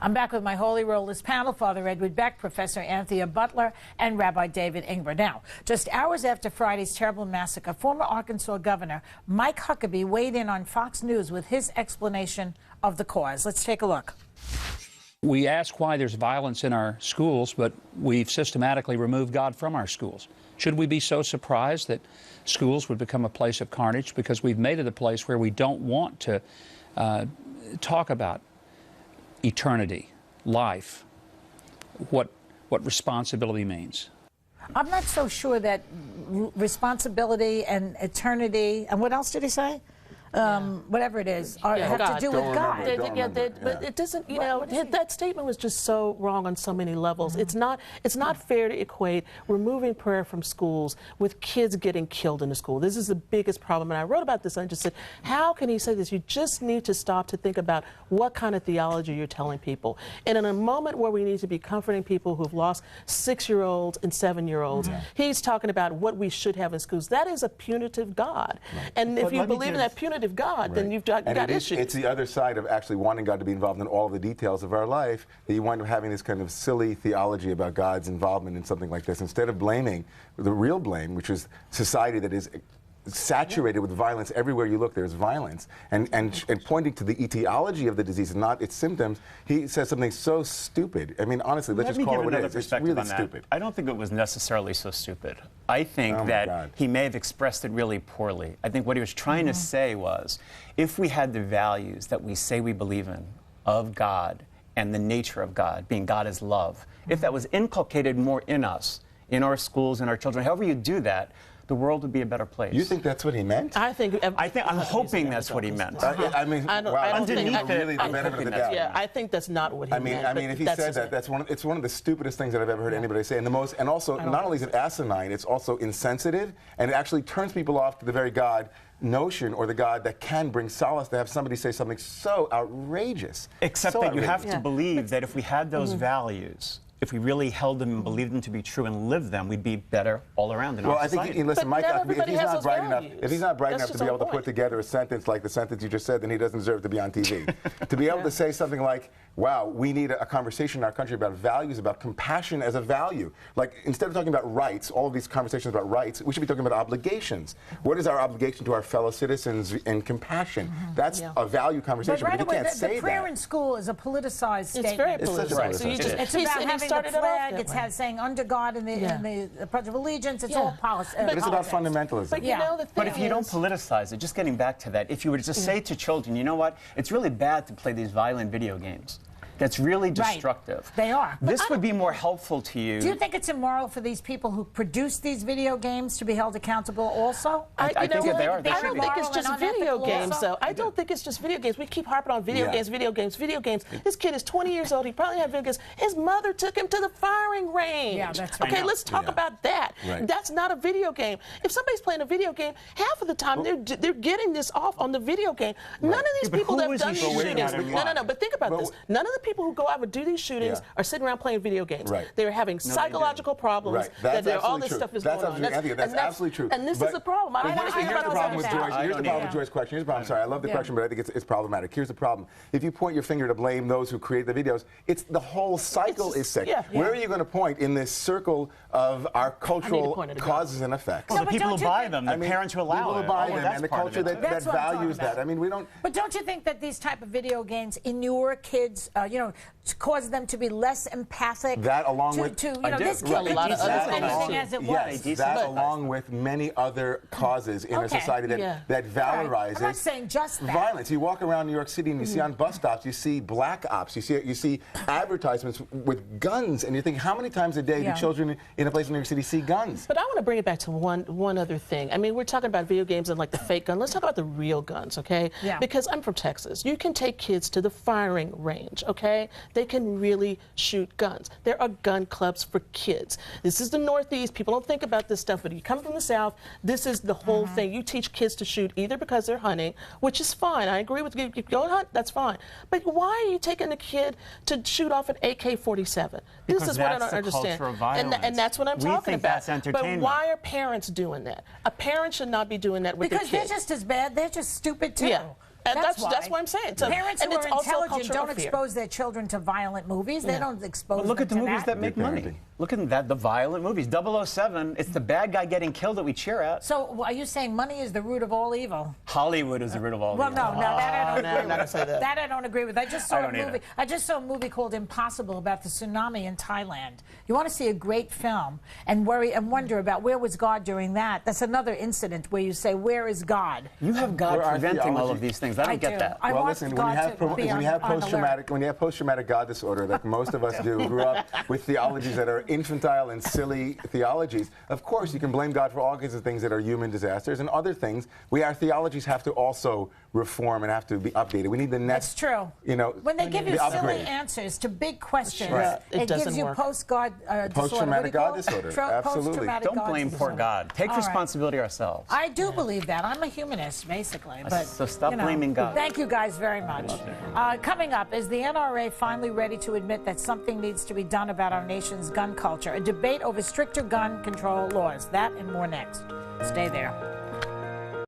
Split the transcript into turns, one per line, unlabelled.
I'm back with my Holy Rollers panel, Father Edward Beck, Professor Anthea Butler, and Rabbi David Ingber. Now, just hours after Friday's terrible massacre, former Arkansas Governor Mike Huckabee weighed in on Fox News with his explanation of the cause. Let's take a look.
We ask why there's violence in our schools, but we've systematically removed God from our schools. Should we be so surprised that schools would become a place of carnage because we've made it a place where we don't want to talk about eternity, life, what responsibility means?
I'm not so sure that responsibility and eternity, and what else did he say? Whatever it is, have to do with God.
But it doesn't, you know, that statement was just so wrong on so many levels. It's not fair to equate removing prayer from schools with kids getting killed in the school. This is the biggest problem. And I wrote about this and I just said, how can he say this? You just need to stop to think about what kind of theology you're telling people. And in a moment where we need to be comforting people who've lost 6-year-olds and 7-year-olds, he's talking about what we should have in schools. That is a punitive God. And if you believe in that punitive God, then you've got issues.
It's the other side of actually wanting God to be involved in all of the details of our life, that you wind up having this kind of silly theology about God's involvement in something like this, instead of blaming the real blame, which is society that is saturated with violence. Everywhere you look, there's violence. And pointing to the etiology of the disease and not its symptoms, he says something so stupid. I mean, honestly, let's just call it what it is. It's really stupid.
I don't think it was necessarily so stupid. I think that he may have expressed it really poorly. I think what he was trying to say was, if we had the values that we say we believe in, of God and the nature of God, being God is love, if that was inculcated more in us, in our schools, in our children, however you do that, the world would be a better place.
You think that's what he meant?
I'm
hoping that's what he meant.
I mean,
underneath
really the benefit of the doubt.
Yeah, I think that's not what he meant.
I mean, if he said that, it's one of the stupidest things that I've ever heard anybody say. And also, not only is it asinine, it's also insensitive, and it actually turns people off to the very God notion, or the God that can bring solace, to have somebody say something so outrageous.
Except that you have to believe that if we had those values, if we really held them and believed them to be true and lived them, we'd be better all around in our society.
I think, listen, Mike, if he's not bright enough to be able to put together a sentence like the sentence you just said, then he doesn't deserve to be on TV. To be able to say something like, wow, we need a conversation in our country about values, about compassion as a value. Like, instead of talking about rights, all of these conversations about rights, we should be talking about obligations. What is our obligation to our fellow citizens in compassion? That's a value conversation, but you can't say that.
The prayer in school is a politicized statement.
It's very politicized.
It's about having the flag, it's saying under God in the Pledge of Allegiance, it's all policy.
But it's about fundamentalism.
But, you know,
but if you don't politicize it, just getting back to that, if you were to just say to children, you know what, it's really bad to play these violent video games. That's really destructive.
They are.
This would be more helpful to you.
Do you think it's immoral for these people who produce these video games to be held accountable also?
I think that they are.
I don't think it's just video games, though. I don't think it's just video games. We keep harping on video games, video games, video games. This kid is 20 years old. He probably had video games. His mother took him to the firing range.
Yeah, that's right.
Okay, let's talk about that.
Right.
That's not a video game. If somebody's playing a video game, half of the time they're getting this off on the video game. None of these people that have done these shootings. No. But think about this. None of the people who go out and do these shootings are sitting around playing video games. They're having psychological problems.
That's
all this stuff is going on.
That's absolutely true.
And this is a problem. I don't want to hear about
Here's the problem with Joy's question. Here's the problem. I'm sorry, I love the question, but I think it's problematic. Here's the problem. If you point your finger to blame those who create the videos, it's the whole cycle is sick. Where are you going to point in this circle of our cultural causes and effects?
Well, the people who buy them, the parents who allow
it. People who buy them, and the culture that values that. I mean, we don't.
But don't you think that these type of video games inure kids, you know, cause them to be less empathic?
That along with
this kid could be as anything as it was.
Yes, that along with many other causes in a society that valorizes
I'm not saying just that.
violence. You walk around New York City and you see on bus stops, you see black ops, you see advertisements with guns, and you think, how many times a day do children in a place in New York City see guns?
But I want to bring it back to one other thing. I mean, we're talking about video games and like the fake gun. Let's talk about the real guns, okay?
Yeah.
Because I'm from Texas. You can take kids to the firing range, okay? They can really shoot guns. There are gun clubs for kids. This is the Northeast. People don't think about this stuff, but you come from the South, this is the whole thing. You teach kids to shoot either because they're hunting, which is fine. I agree with you. If you go hunt, that's fine. But why are you taking a kid to shoot off an AK-47? This is what I don't understand. And that's what I'm talking about.
That's entertainment.
But why are parents doing that? A parent should not be doing that with their kids.
Because they're just as bad. They're just stupid, too.
Yeah. And that's what I'm saying. So,
parents
and
who
it's
are
also a
intelligent
culture
don't
of fear.
expose their children to violent movies. They don't expose
But look
them
at the
to
movies that make money.
parenting.
Look at that, the violent movies. 007, it's the bad guy getting killed that we cheer at.
So are you saying money is the root of all evil?
Hollywood is the root of all
Well,
evil.
no, that I don't
no,
agree
I'm not gonna say
with.
that.
That I don't agree with. I just saw
I
a
don't
movie.
either.
I just saw a movie called Impossible about the tsunami in Thailand. You want to see a great film and worry and wonder about where was God during that? That's another incident where you say, where is God?
You have God
Where our
preventing all
theology-
of these things. I don't get
do.
that.
I
Well,
want
listen,
God to be
when you have
on the
post-traumatic God disorder, like most of us do, who grew up with theologies that are infantile and silly theologies, of course you can blame God for all kinds of things that are human disasters, and other things our theologies have to also reform and have to be updated. We need the next.
That's true.
You know,
When they give you
the
silly
upgrade.
answers to big questions,
Right. It
it gives
doesn't
you
work.
Post-traumatic God disorder. Absolutely.
Post-traumatic
Don't
God
blame poor
disorder.
God. Take
All right.
responsibility ourselves.
I do believe that. I'm a humanist, basically. But
So stop blaming God.
Thank you guys very much. Coming up, is the NRA finally ready to admit that something needs to be done about our nation's gun culture? A debate over stricter gun control laws. That and more next. Stay there.